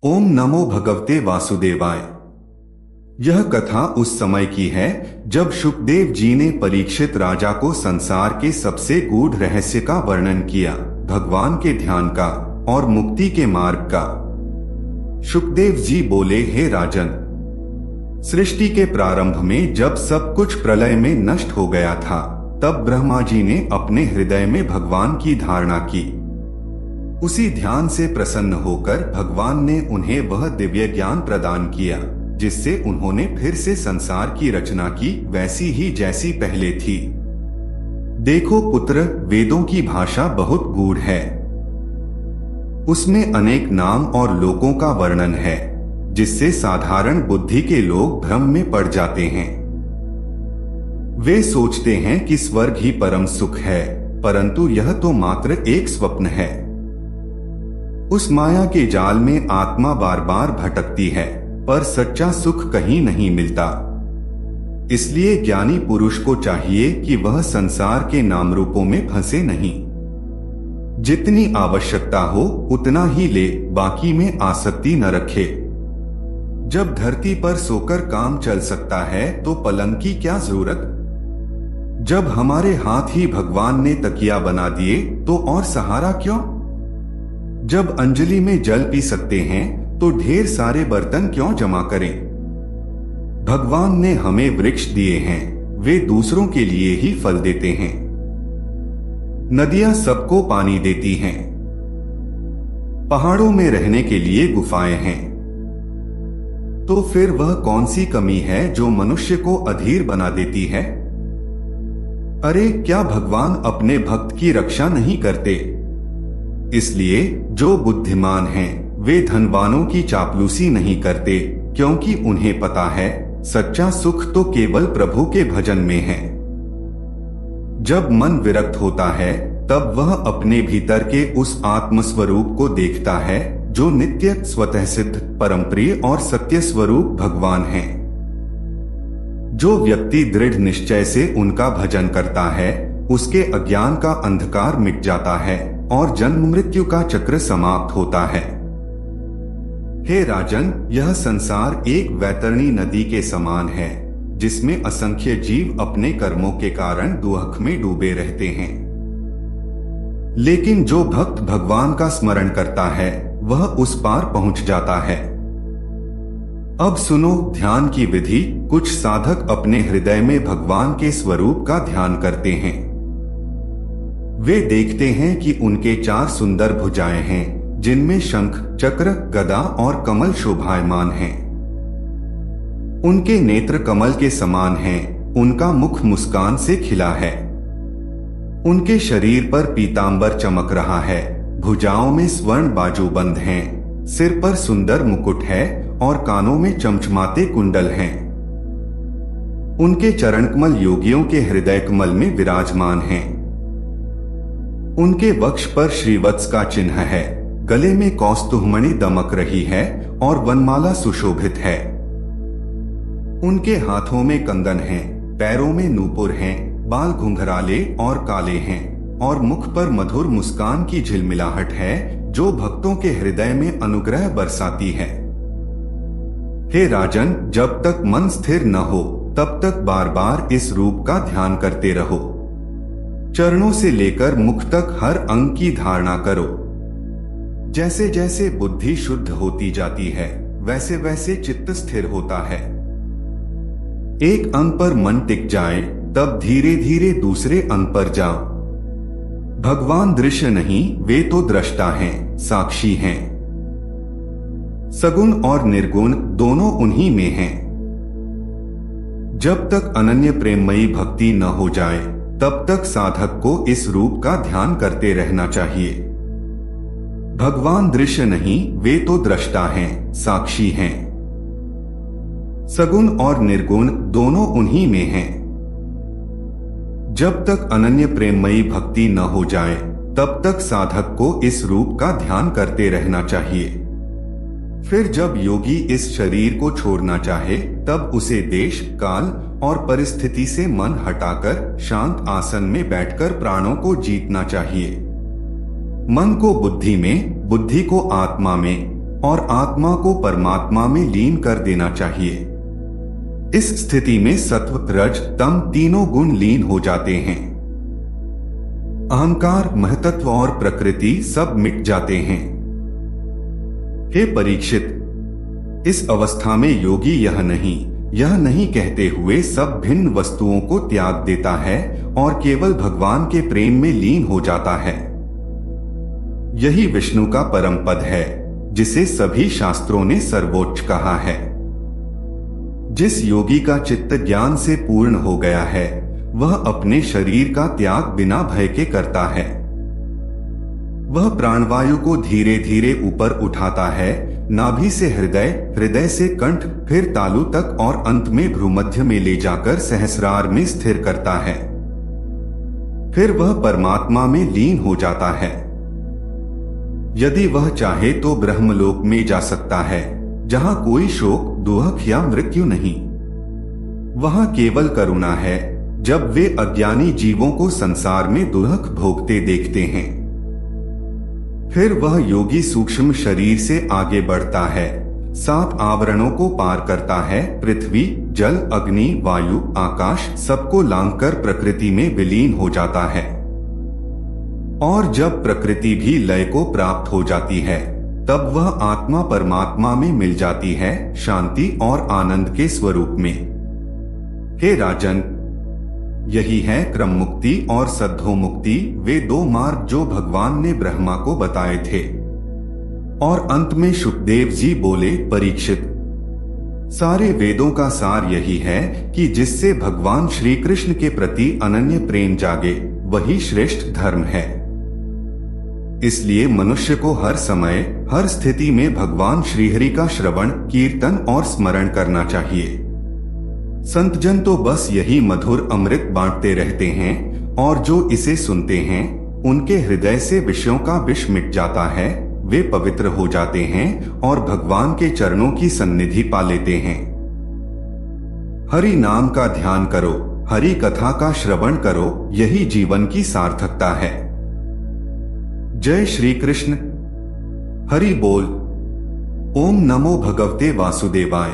ओम नमो भगवते वासुदेवाय। यह कथा उस समय की है जब शुकदेव जी ने परीक्षित राजा को संसार के सबसे गूढ़ रहस्य का वर्णन किया, भगवान के ध्यान का और मुक्ति के मार्ग का। शुकदेव जी बोले, हे राजन, सृष्टि के प्रारंभ में जब सब कुछ प्रलय में नष्ट हो गया था, तब ब्रह्मा जी ने अपने हृदय में भगवान की धारणा की। उसी ध्यान से प्रसन्न होकर भगवान ने उन्हें वह दिव्य ज्ञान प्रदान किया जिससे उन्होंने फिर से संसार की रचना की, वैसी ही जैसी पहले थी। देखो पुत्र, वेदों की भाषा बहुत गूढ़ है। उसमें अनेक नाम और लोकों का वर्णन है जिससे साधारण बुद्धि के लोग भ्रम में पड़ जाते हैं। वे सोचते हैं कि स्वर्ग ही परम सुख है, परंतु यह तो मात्र एक स्वप्न है। उस माया के जाल में आत्मा बार बार भटकती है, पर सच्चा सुख कहीं नहीं मिलता। इसलिए ज्ञानी पुरुष को चाहिए कि वह संसार के नाम रूपों में फंसे नहीं। जितनी आवश्यकता हो उतना ही ले, बाकी में आसक्ति न रखे। जब धरती पर सोकर काम चल सकता है तो पलंग की क्या जरूरत। जब हमारे हाथ ही भगवान ने तकिया बना दिए तो और सहारा क्यों। जब अंजलि में जल पी सकते हैं तो ढेर सारे बर्तन क्यों जमा करें। भगवान ने हमें वृक्ष दिए हैं, वे दूसरों के लिए ही फल देते हैं। नदियां सबको पानी देती हैं। पहाड़ों में रहने के लिए गुफाएं हैं। तो फिर वह कौन सी कमी है जो मनुष्य को अधीर बना देती है। अरे, क्या भगवान अपने भक्त की रक्षा नहीं करते। इसलिए जो बुद्धिमान हैं, वे धनवानों की चापलूसी नहीं करते, क्योंकि उन्हें पता है सच्चा सुख तो केवल प्रभु के भजन में है। जब मन विरक्त होता है तब वह अपने भीतर के उस आत्मस्वरूप को देखता है जो नित्य, स्वतः सिद्ध, परमप्रिय और सत्य स्वरूप भगवान है। जो व्यक्ति दृढ़ निश्चय से उनका भजन करता है, उसके अज्ञान का अंधकार मिट जाता है और जन्म मृत्यु का चक्र समाप्त होता है। हे राजन, यह संसार एक वैतरणी नदी के समान है जिसमें असंख्य जीव अपने कर्मों के कारण दुख में डूबे रहते हैं। लेकिन जो भक्त भगवान का स्मरण करता है वह उस पार पहुंच जाता है। अब सुनो ध्यान की विधि। कुछ साधक अपने हृदय में भगवान के स्वरूप का ध्यान करते हैं। वे देखते हैं कि उनके 4 सुंदर भुजाएं हैं जिनमें शंख, चक्र, गदा और कमल शोभायमान हैं। उनके नेत्र कमल के समान हैं, उनका मुख मुस्कान से खिला है। उनके शरीर पर पीतांबर चमक रहा है, भुजाओं में स्वर्ण बाजूबंद हैं, सिर पर सुंदर मुकुट है और कानों में चमचमाते कुंडल हैं। उनके चरण कमल योगियों के हृदय कमल में विराजमान हैं। उनके वक्ष पर श्रीवत्स का चिन्ह है, गले में कौस्तुभमणि दमक रही है और वनमाला सुशोभित है। उनके हाथों में कंगन हैं, पैरों में नूपुर हैं, बाल घुंघराले और काले हैं और मुख पर मधुर मुस्कान की झिलमिलाहट है जो भक्तों के हृदय में अनुग्रह बरसाती है। हे राजन, जब तक मन स्थिर न हो तब तक बार बार इस रूप का ध्यान करते रहो। चरणों से लेकर मुख तक हर अंग की धारणा करो। जैसे जैसे बुद्धि शुद्ध होती जाती है वैसे वैसे चित्त स्थिर होता है। एक अंग पर मन टिक जाए तब धीरे धीरे दूसरे अंग पर जाओ। भगवान दृश्य नहीं, वे तो दृष्टा हैं, साक्षी हैं। सगुण और निर्गुण दोनों उन्हीं में हैं। जब तक अनन्य प्रेममयी भक्ति न हो जाए तब तक साधक को इस रूप का ध्यान करते रहना चाहिए। भगवान दृश्य नहीं, वे तो दृष्टा हैं, साक्षी हैं। सगुण और निर्गुण दोनों उन्हीं में हैं। जब तक अनन्य प्रेममयी भक्ति न हो जाए तब तक साधक को इस रूप का ध्यान करते रहना चाहिए। फिर जब योगी इस शरीर को छोड़ना चाहे तब उसे देश, काल और परिस्थिति से मन हटाकर शांत आसन में बैठकर प्राणों को जीतना चाहिए। मन को बुद्धि में, बुद्धि को आत्मा में और आत्मा को परमात्मा में लीन कर देना चाहिए। इस स्थिति में सत्व, रज, तम तीनों गुण लीन हो जाते हैं। अहंकार, महतत्व और प्रकृति सब मिट जाते हैं। हे परीक्षित, इस अवस्था में योगी यह नहीं कहते हुए सब भिन्न वस्तुओं को त्याग देता है और केवल भगवान के प्रेम में लीन हो जाता है। यही विष्णु का परम पद है, जिसे सभी शास्त्रों ने सर्वोच्च कहा है। जिस योगी का चित्त ज्ञान से पूर्ण हो गया है, वह अपने शरीर का त्याग बिना भय के करता है। वह प्राणवायु को धीरे धीरे ऊपर उठाता है, नाभि से हृदय, हृदय से कंठ, फिर तालु तक और अंत में भ्रूमध्य में ले जाकर सहस्रार में स्थिर करता है। फिर वह परमात्मा में लीन हो जाता है। यदि वह चाहे तो ब्रह्मलोक में जा सकता है, जहां कोई शोक, दुख या मृत्यु नहीं। वहां केवल करुणा है जब वे अज्ञानी जीवों को संसार में दुख भोगते देखते हैं। फिर वह योगी सूक्ष्म शरीर से आगे बढ़ता है, 7 आवरणों को पार करता है, पृथ्वी, जल, अग्नि, वायु, आकाश सबको लांघकर प्रकृति में विलीन हो जाता है। और जब प्रकृति भी लय को प्राप्त हो जाती है, तब वह आत्मा परमात्मा में मिल जाती है, शांति और आनंद के स्वरूप में। हे राजन, यही है क्रम मुक्ति और सद्धो मुक्ति, वे 2 मार्ग जो भगवान ने ब्रह्मा को बताए थे। और अंत में शुकदेव जी बोले, परीक्षित, सारे वेदों का सार यही है कि जिससे भगवान श्री कृष्ण के प्रति अनन्य प्रेम जागे, वही श्रेष्ठ धर्म है। इसलिए मनुष्य को हर समय, हर स्थिति में भगवान श्रीहरि का श्रवण, कीर्तन और स्मरण करना चाहिए। संतजन तो बस यही मधुर अमृत बांटते रहते हैं, और जो इसे सुनते हैं, उनके हृदय से विषयों का विष मिट जाता है, वे पवित्र हो जाते हैं और भगवान के चरणों की सन्निधि पा लेते हैं। हरि नाम का ध्यान करो, हरि कथा का श्रवण करो, यही जीवन की सार्थकता है। जय श्री कृष्ण। हरि बोल। ओम नमो भगवते वासुदेवाय।